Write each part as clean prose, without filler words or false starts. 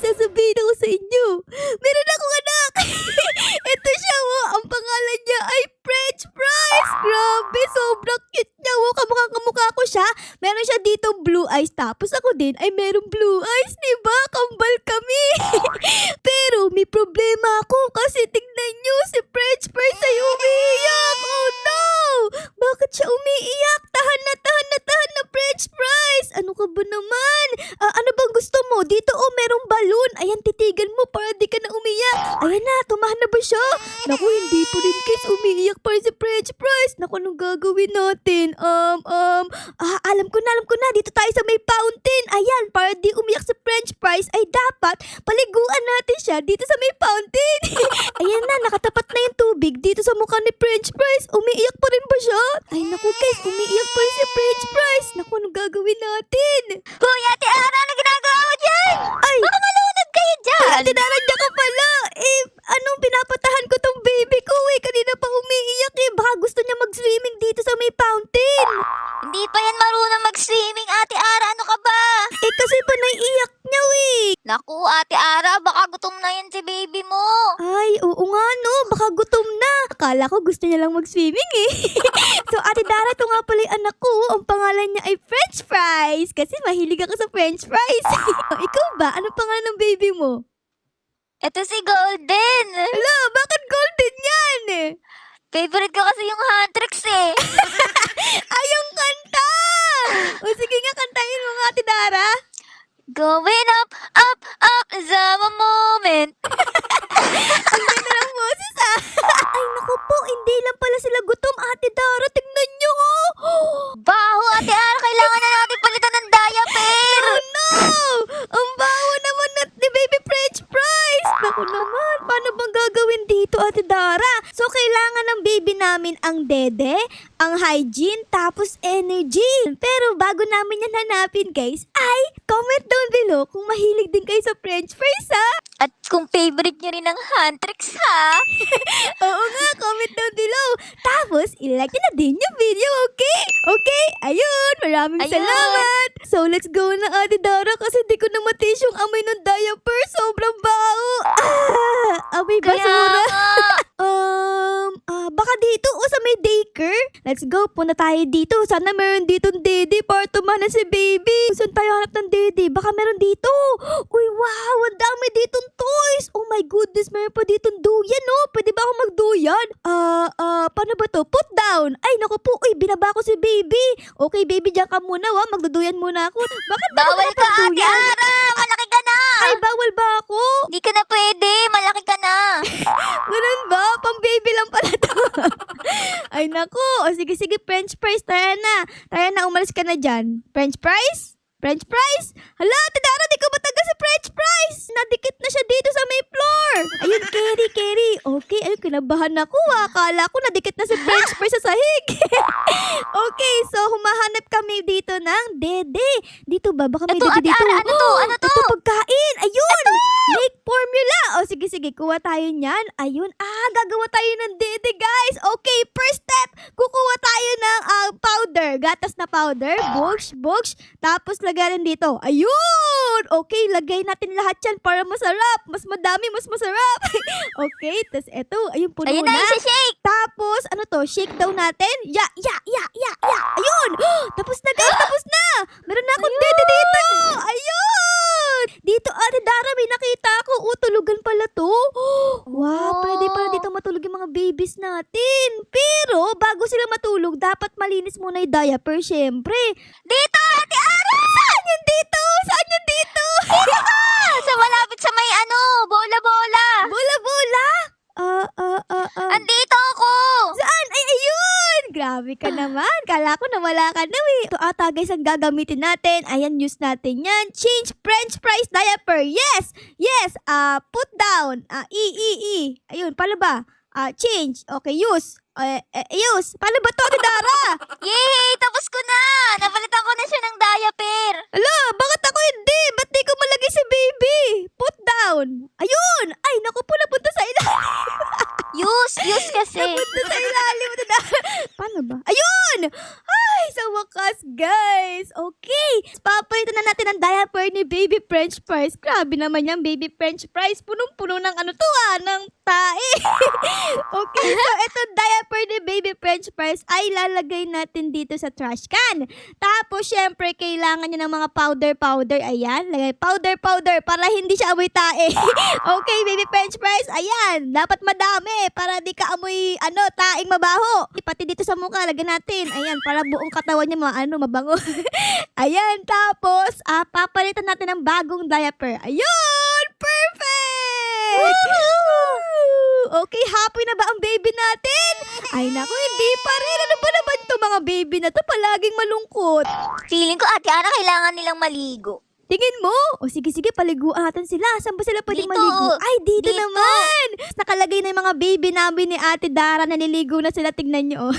sasabihin ako sa inyo. Meron akong anak. Ito siya, oh. Ang pangalan niya ay French fries. Grabe, sobrang cute niya, oh. Kamukha ko siya. Meron siya ditong blue eyes. Tapos ako din ay merong blue eyes, diba? Kambal kami. Pero may problema ako kasi tingnan niyo si French fries ay umiiyak. Oh no! Bakit siya umiiyak? Tahan na French fries. Ano ka ba naman? Ano bang gusto mo? Dito merong balon. Ayan, titigan mo para di ka na umiyak. Ayan na, tumahan na ba siya? Naku, hindi po rin guys. Umiiyak pa rin si French fries. Naku, anong gagawin natin? Alam ko na. Dito tayo sa may fountain. Ayan, para di umiyak si French fries ay dapat paliguan natin siya dito sa may fountain. Ayan na, nakatapat na yung tubig dito sa mukha ni French fries. Umiiyak pa rin ba siya? Ay naku guys, umiiyak pa rin si French fries. Naku, anong gagawin natin? Hoy, Ate Ara, ano ginagawa mo dyan? Ay! Baka malunod kayo dyan! Ate Dara, diyan ka pala. Anong pinapatahan ko tong baby ko Kanina pa umiiyak Baka gusto niya mag-swimming dito sa may fountain. Hindi pa yan marunong mag-swimming, Ate Ara. Ano ka ba? Kasi pa naiiyak niya Naku, Ate Ara, baka gutom na yan si baby mo. Ay, oo nga no. Baka gutom na. Akala ko gusto niya lang mag-swimming So, Ate Dara, ito nga pala yung anak ko. Ang pangalan niya ay French fries. Kasi mahilig ako sa French fries. Ikaw ba? Ano pangalan ng baby mo? Ito si Golden. Hala, bakit golden yan? Favorite ko kasi yung Huntrix Ay, yung kanta! O sige nga, kantahin mo nga, Ate Dara. Going up, up, up is our moment. Ang ganda ng boses Ay, naku po, hindi lang pala sila gutom, Ate Dara. Tignan niyo Baho, Ate Ara, kailangan na natin palitan ng diaper. Oh no! Ang baho naman ni Baby French fries! Naku naman, paano bang gagawin dito, Ate Dara? So, kailangan ng baby namin ang dede, ang hygiene, tapos energy. Pero bago namin yan hanapin, guys, ay comment down below kung mahilig din kayo sa French fries, At kung favorite nyo rin ang Huntrix, ha? Oo nga, comment down below. Tapos, ilike nyo na din yung video, okay? Okay, ayun, maraming Ayun. salamat. So, let's go na, Ate Dara, kasi di ko na matis yung amoy ng diaper. Sobrang baho. Amoy Kaya basura. nga. Baka dito o sa may daycare. Let's go, punta tayo dito. Sana meron ditong dede para tumahan si baby. Saan tayo hanap ng dede? Baka meron dito. Uy, wow, ang dami ditong toys. Oh my goodness, meron pa ditong duyan, no? Pwede ba ako magduyan? Paano ba to? Put down. Ay, naku po. Uy, binaba ko si baby. Okay, baby, diyan ka muna, Magduduyan muna ako. Bakit ba Bawal ako ka, Ate magduduyan? Ara. Malaki ka na. Ay, bawal ba ako? Hindi ka na pwede. Malaki ka na. Ganun ba? Pang baby lang pala to. Ay, naku. O, sige, French fries. Tara na, umalis ka na dyan. French fries? French fries? Hala, Ate Dara, di ko matagal si French fries. Nadikit na siya dito sa may floor. Ayun, Kerry. Okay, ayun, kinabahan ako. Akala ko nadikit na si French fries sa sahig. Okay, so humahanap kami dito ng dede. Dito ba? Baka may Ito, dede Ate dito. Ara, ano to? Ano to? Ito, pagkain. Ayun! Make formula. O, sige, kuha tayo niyan. Ayun. Gagawa tayo ng dede, guys. Okay, first step. Kukuha tayo ng powder. Gatas na powder. Bugs. Tapos, lagayan dito. Ayun! Okay, lagay natin lahat yan para masarap. Mas madami, mas masarap. Okay, tapos eto. Ayun, puno Ayun na, na. isi-shake. Tapos, ano to? Shake daw natin. Ya. Ayun! Tapos na, guys. Tapos na. Meron na akong dede dito. Ayun! Dito, Ate Dara, may nakita ako. Tulugan pala to. Wow, pwede pala dito matulog yung mga babies natin. Pero, bago sila matulog, dapat malinis muna yung diaper, syempre. Dito, Ate Ara. Saan yun dito? Dito ka. Sa malapit sa may bola-bola. Bola-bola? Andito ako. Saan? Ay, ayun! Grabe ka naman. Kala ko nawala ka na Ito ata guys ang gagamitin natin. Ayan, use natin yan. Change French fries diaper. Yes! Put down. Ayun, paano ba? Change. Okay, use. Use. Paano ba to, Ate Dara? Yay! Tapos ko na. Napalitan ko na siya ng diaper. Ala, bakit ako hindi? Ba't di ko malagay si baby? Put down. Ayun! Ay, naku po, napunta sa ilalim. Use kasi. Napunta sa ilalim. Paano ba? Ayun! Ay, sa wakas, guys. Okay. Papalitan na natin ang diaper ni Baby French Fries. Grabe naman yan, Baby French Fries. Punong-puno ng ng tae. Okay, so ito diaper ni Baby French Fries ay lalagay natin dito sa trash can. Tapos, syempre, kailangan niya ng mga powder. Ayan, lagay powder para hindi siya amoy tae. Okay, Baby French Fries, ayan. Dapat madami para di ka amoy, taing mabaho. Pati dito sa mukha, lagyan natin. Ayan, para buong katawan niya mabango. Ayan, tapos, papalitan natin ng bagong diaper. Ayun! Perfect! Okay, happy na ba ang baby natin? Ay naku, hindi pa rin. Ano ba naman to mga baby na to? Palaging malungkot. Feeling ko, Ate Ana, kailangan nilang maligo. Tingin mo? O sige, paliguan natin sila. Saan ba sila pwedeng Dito. maligo? Ay, dito Dito. naman! Nakalagay na yung mga baby namin ni Ate Dara. Naliligo na sila. Tignan nyo.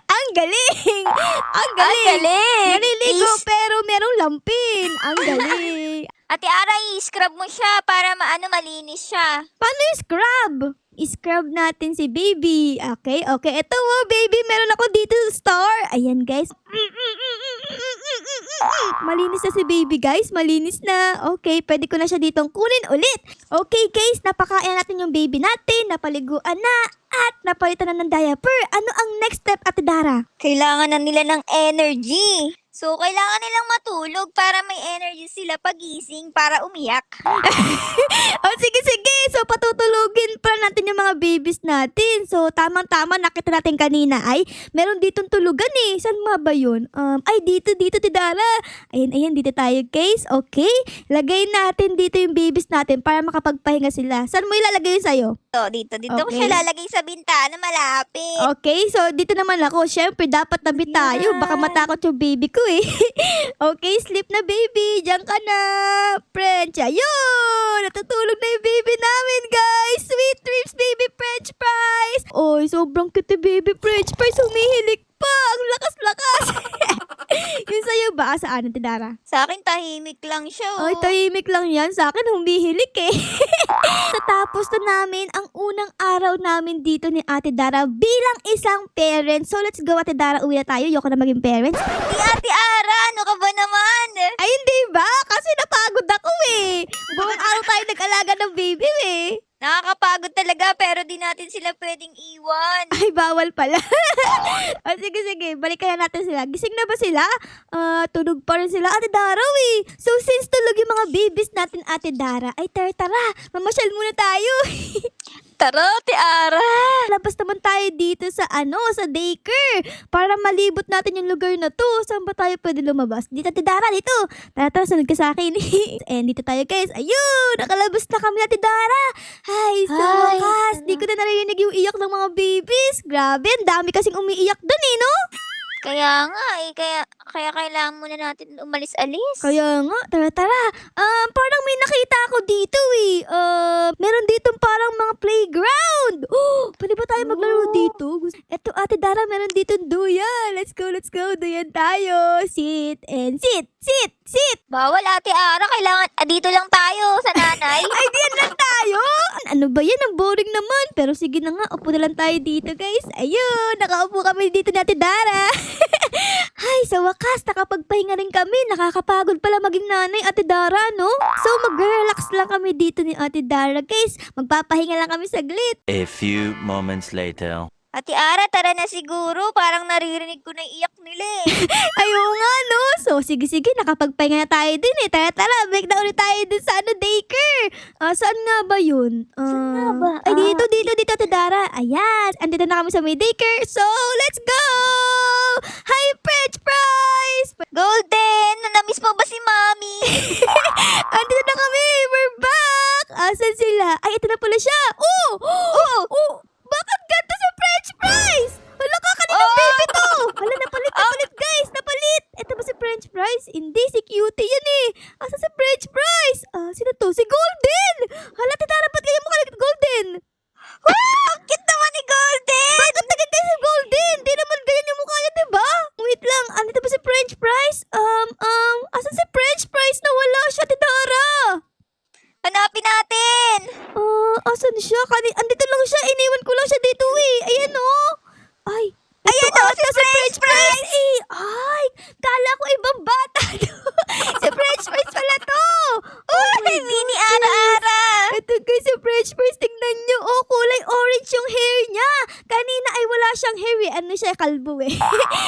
Ang galing! Ang galing! galing! Naliligo pero merong lampin. Ang galing. Ate Ara, i-scrub mo siya para malinis siya. Paano yung scrub? I-scrub natin si baby. Okay. Ito baby. Meron ako dito sa store. Ayan, guys. Malinis na si baby, guys. Malinis na. Okay, pwede ko na siya ditong kunin ulit. Okay, guys. Napakain natin yung baby natin. Napaliguan na. At napalitan na ng diaper. Ano ang next step, Ate Dara? Kailangan na nila ng energy. So, kailangan nilang matulog para may energy sila pagising para umiyak. Sige. So, patutulugin pa natin yung mga babies natin. So, tamang-tama, nakita natin kanina ay meron ditong tulugan eh. Saan nga ba yun? Ay, dito, Tidara. Ayan, dito tayo, guys. Okay? Lagay natin dito yung babies natin para makapagpahinga sila. Saan mo ilalagay yun sa'yo? Dito ko Okay. siya lalagay sa bintana malapit. Okay, so dito naman ako. Siyempre, dapat tabi tayo. Baka matakot yung baby ko eh. Okay, sleep na baby. Diyan ka na. French. Ayun! Natutulog na yung baby namin, guys. Sweet dreams, baby French fries. Oy, sobrang cute yung baby French fries. Humihilik pa. Ang lakas-lakas. Yung sa'yo ba? Saan, Tidara? Sa akin, tahimik lang siya. Ay, tahimik lang yan. Sa akin, humihilik eh. Natapos na namin ang unang araw namin dito ni Ate Dara bilang isang parent. So, let's go, Ate Dara. Uwi na tayo. Ayoko na maging parents. Di Ate Ara, ano ka ba naman? Ay, hindi ba? Kasi napagod ako eh. Buong araw tayo nag-alaga ng baby eh. Nakakapagod talaga pero di natin sila pwedeng iwan. Ay, bawal pala. Sige. Balikan na natin sila. Gising na ba sila? Tulog pa rin sila, Ate Dara eh. So, since tulog yung mga babies natin, Ate Dara, ay tara. Mamasyal muna tayo. Tara, Ate Ara. Labas naman tayo dito sa sa daycare. Para malibot natin yung lugar na to. Saan ba tayo pwede lumabas? Dito, Ate Dara, dito. Tara, sunod ka sa akin. And dito tayo, guys. Ayun, nakalabas na kami, Ate Dara. Ay, sa Ay, wakas. Di ko na narinig yung iyak ng mga babies. Grabe, ang dami kasing umiiyak dun eh, no? Kaya nga kaya kailangan muna natin umalis-alis. Kaya nga, tara. Parang may nakita ako dito eh. Meron ditong parang mga playground. Oh, pwede ba tayo maglaro dito? Eto, Ate Dara, meron ditong duyan. Let's go. Duyan tayo. Sit. Bawal, Ate Ara, kailangan dito lang tayo sa nanay. Ay, diyan lang tayo. Ano ba yan? Ang boring naman. Pero sige na nga, upo na lang tayo dito, guys. Ayun, nakaupo kami dito ni Ate Dara. Ay, sa wakas, nakapagpahinga rin kami. Nakakapagod pala maging nanay, Ate Dara, no? So, mag-relax lang kami dito ni Ate Dara, guys. Magpapahinga lang kami saglit. A few moments later. Ate Ara, tara na siguro. Parang naririnig ko na iyak nila eh. Ayaw nga, no? So, sige, nakapagpahinga na tayo din eh. Tara, balik na ulit tayo din sa daycare. Saan nga ba yun? Saan nga ba? Ay, dito, Ate Dara. Ayan, andito na kami sa may daycare. So, let's go! Hi, French fries! Golden, namiss mo ba si Mami? Andito na kami! We're back! Asan sila? Ay, ito na pala siya! Oh! Bakit ganito sa French fries? Hala ka, kaninang baby to? Hala, napalit, guys! Napalit! Ito ba si French fries? Hindi, si Cutie yan eh. Asa si French fries? Sino to? Si Golden! Hala, Tidara, ba't ganyan mo ka Golden? Wow! Ang cute naman ni Golden! Bakit naganda si Golden? Di naman ganyan yung mukha niya, diba? Wait lang, andito ba si French fries? Asan si French fries? Nawala siya, Tidara! Hanapin natin! Asan siya? Andito lang siya. Iniwan ko lang siya dito eh. Ayan oh. Ay. Ayan ito oh, si ata French fries! Ay, kala ko ibang bata. Si French fries pala to! Uy, mini ara-ara! Ito guys, si French fries, tingnan nyo. Oh, kulay orange yung hair niya. Kanina ay wala siyang hair eh. Ano siya, kalbo eh.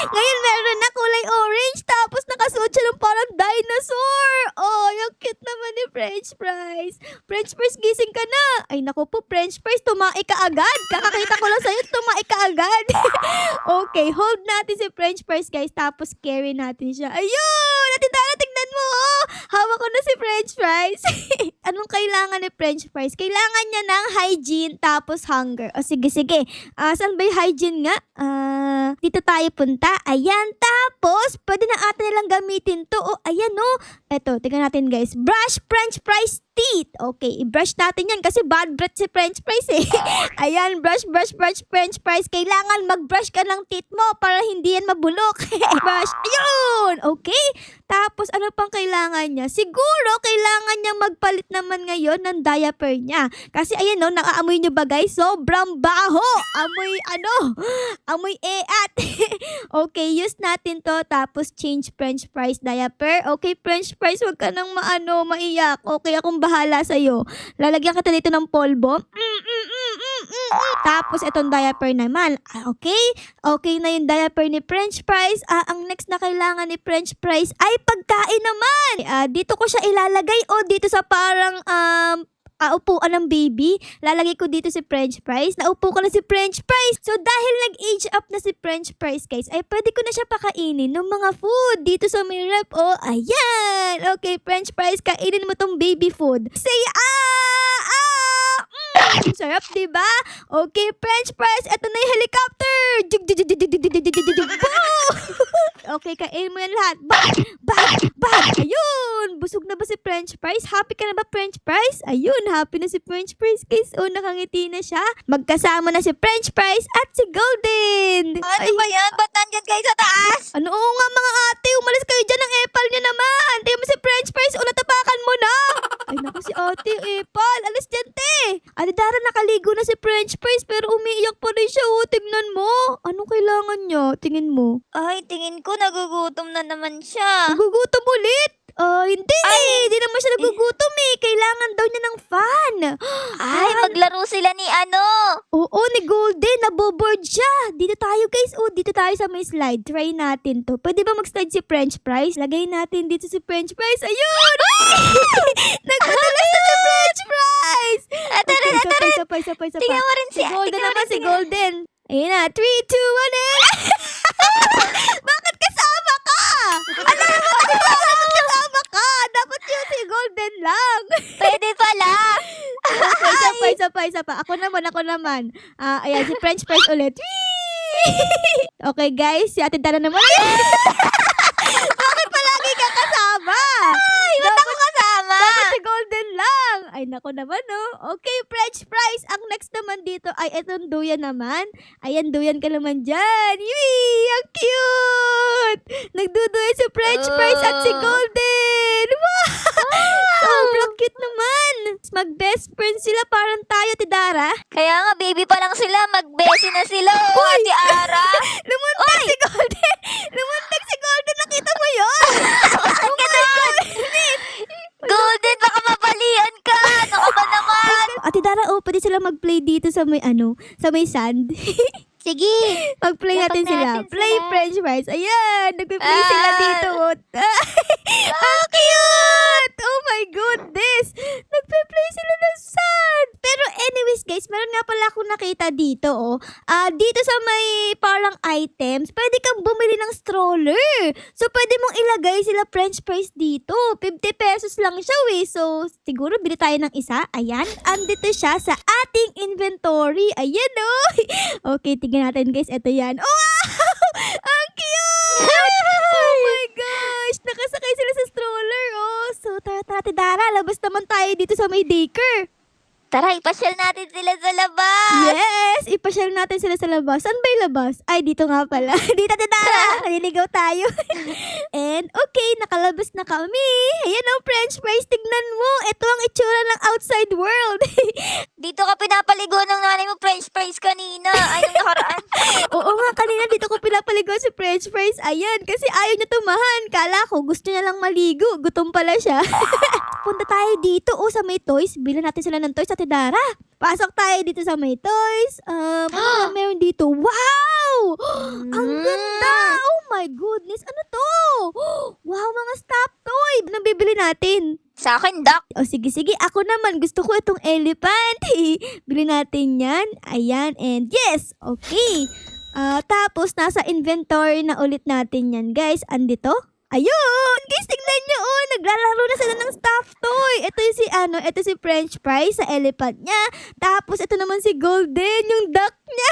Ngayon meron na kulay orange. Tapos nakasuot siya ng parang dinosaur. Oh, yung cute naman ni French fries. French fries, gising ka na. Ay naku po, French fries, tumai ka agad. Kakakita ko lang sa'yo, tumai ka agad. Okay, hold natin si French fries guys. Tapos carry natin siya. Ayun! Natin tignan mo. Oh, hawak ko na si French fries. Anong kailangan ni French fries? Kailangan niya ng hygiene tapos hunger. O sige. Saan ba yung hygiene nga? Dito tayo punta. Ayan. Tapos, pwede na ata nilang gamitin to. O, ayan o. Eto, tingnan natin guys. Brush French fries teeth. Okay, i-brush natin yan kasi bad breath si French fries eh. Ayan, brush French fries. Kailangan mag-brush ka ng teeth mo para hindi yan mabulok. Brush. Ayun! Okay. Tapos, ano pang kailangan niya? Siguro, kailangan niyang magpalit naman ngayon ng diaper niya. Kasi, ayan no, nakaamoy niyo ba guys? Sobrang baho! Amoy eat. Okay, use natin to. Tapos, change French fries diaper. Okay, French fries, wag ka nang maiyak. Okay, akong bahala sa'yo. Lalagyan kita dito ng polvo. Tapos, itong diaper naman. Okay? Okay na yung diaper ni French fries. Ang next na kailangan ni French fries ay pagkain naman. Dito ko siya ilalagay o dito sa parang upuan ng baby. Lalagay ko dito si French fries. Naupo ko na si French fries. So, dahil nag-age up na si French fries, guys, ay pwede ko na siya pakainin ng mga food dito sa may rep. Oh, ayan. Okay, French fries, kainin mo tong baby food. Say, sarap, diba? Okay, French fries, eto na yung helicopter. Okay, kainin mo yan lahat. Bag. Ayun, busog na ba si French fries? Happy ka na ba, French fries? Ayun, happy na si French fries, guys. Oh, nakangiti na siya. Magkasama na si French fries at si Golden. Ano ba yan? Ba't nandyan kayo sa taas? Ano nga mga ate, umalis kayo dyan ng epal niya naman. Tingnan mo si French fries, natapakan mo na. Ay naku si ate, epal, alis dyan te. Ate Dara, nakaligo na si French fries pero umiiyak pa rin siya. Oh, tignan mo. Anong kailangan niya? Tingin mo. Ay, tingin ko nagugutom na naman siya. Nagugutom ulit? Hindi. Hindi naman siya nagugutom eh. Kailangan daw niya ng fan. Ay, maglaro sila ni ano. Oo, ni Golden. Naboboard siya. Dito tayo guys. Oh, dito tayo sa may slide. Try natin to. Pwede ba mag-slide si French fries? Lagay natin dito si French fries. Ayun! Nagpadalas na si French fries! Okay, sabay. Tingnan mo rin si Golden naman, si Golden. Ayun na. 3, 2, 1, and... Bakit kasama ka? Bakit kasama ka? Dapat yun si Golden lang. Pwede pala. Okay, sabay. Ako naman. Ayan, si French fries ulit. Whee! Okay, guys. Si Ate Dara naman. Bakit palagi ka kasama? Ay, ba't ako kasama? Dapat si Golden lang. Ay, nako naman, no? Okay, French fries. Ang next naman dito ay itong duyan naman. Ayan, duyan ka naman dyan. Yee! Ang cute! Nagduduyan si French fries at si Golden. Wow! Sobrang cute naman. Mag-best friends sila parang tayo, Tidara. Kaya nga, baby pa lang sila. Magbesi na sila. Uy! Ate Ara. Lumundag si Golden. Nakita mo yun? Oh my God! Golden, baka mabalian ka. Ano ka ba naman? Ate Dara, pwede sila mag-play dito sa may sa may sand. Sige. Mag-play Lapag natin sila. natin Play sila. French fries. Ayan, nagpe-play sila dito. Ang cute! Oh my goodness! Nagpe-play sila ng sand. Pero anyways guys, meron nga pala akong nakita dito. Dito sa may parang items, pwede kang bumili ng stroller. So, pwede mong ilagay sila French fries dito. 50 pesos lang siya So, siguro bili tayo ng isa. Ayan, andito siya sa ating inventory. Ayan Okay, tignan natin guys. Ito yan. Oh, wow! Ang cute! Oh my gosh! Nakasakay sila sa stroller. So, tara, Dara. Labas naman tayo dito sa may daycare. Tara, ipasyal natin sila sa labas. Yes! Ipasyal natin sila sa labas. Saan ba yung labas? Ay, dito nga pala. Dito, Dara! Naliligaw tayo. And, okay, nakalabas na kami. Ayan French fries. Tignan mo. Ito ang itsura ng outside world. Dito ka pinapaligo ng nanay mo french fries kanina. Ay, nung nakaraan. Oo nga, kanina dito ko pinapaligo si French fries. Ayan, kasi ayaw niya tumahan. Kala ko gusto niya lang maligo. Gutom pala siya. Punta tayo dito, sa may toys. Bilan natin sila ng toys, Ate Dara. Pasok tayo dito sa may toys. Ano na meron dito? Wow! Ang ganda! Oh my goodness, ano to? Wow, mga stop toy. Anong bibili natin? Sa akin, duck. O sige, ako naman. Gusto ko itong elephant. Bili natin yan. Ayan, and yes! Okay. Tapos, nasa inventory na ulit natin yan, guys. Andito? Ayun! Guys, tignan nyo, naglalaro na sila ng stuffed toy. Ito si French fries sa elephant niya. Tapos, ito naman si Golden, yung duck niya.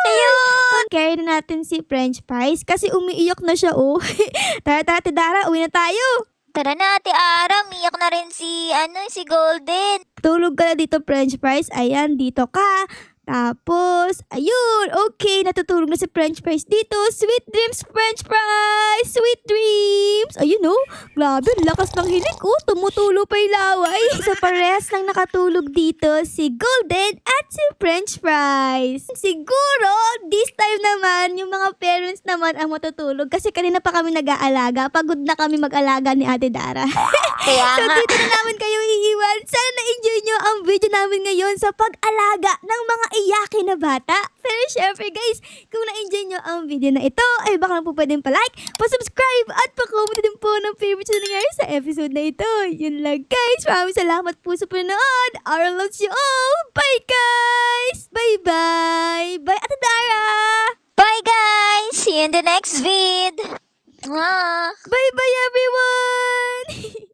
Ayun! Carry na natin si French fries kasi umiiyak na siya, Tara, Ate Dara, uwi na tayo. Tara na, Ate Ara. Miyak na rin si Golden. Tulog ka na dito, French fries. Ayan, dito ka. Tapos, ayun, okay, natutulog na si French fries dito. Sweet dreams, French fries! Sweet dreams! Ayun, grabe, lakas ng hilik, tumutulo pa yung laway. Sa parehas lang nakatulog dito, si Golden at si French fries. Siguro, this time naman, yung mga parents naman ang matutulog kasi kanina pa kami nag-aalaga. Pagod na kami mag-alaga ni Ate Dara. Kaya So, nga. dito na namin kayo iiwan. Sana na-enjoy nyo ang video namin ngayon sa pag-alaga ng mga iyakin na bata. Pero syempre guys, kung na-enjoy nyo ang video na ito, ay baka na po pwedeng pa-like, pa-subscribe, at pa-comment din po ng favorite na nangyari sa episode na ito. Yun lang guys. Maraming salamat po sa panonood. Our loves you all. Bye guys! Bye-bye! Bye Ate Dara! Bye, guys. See you in the next vid. Mwah. Bye-bye everyone!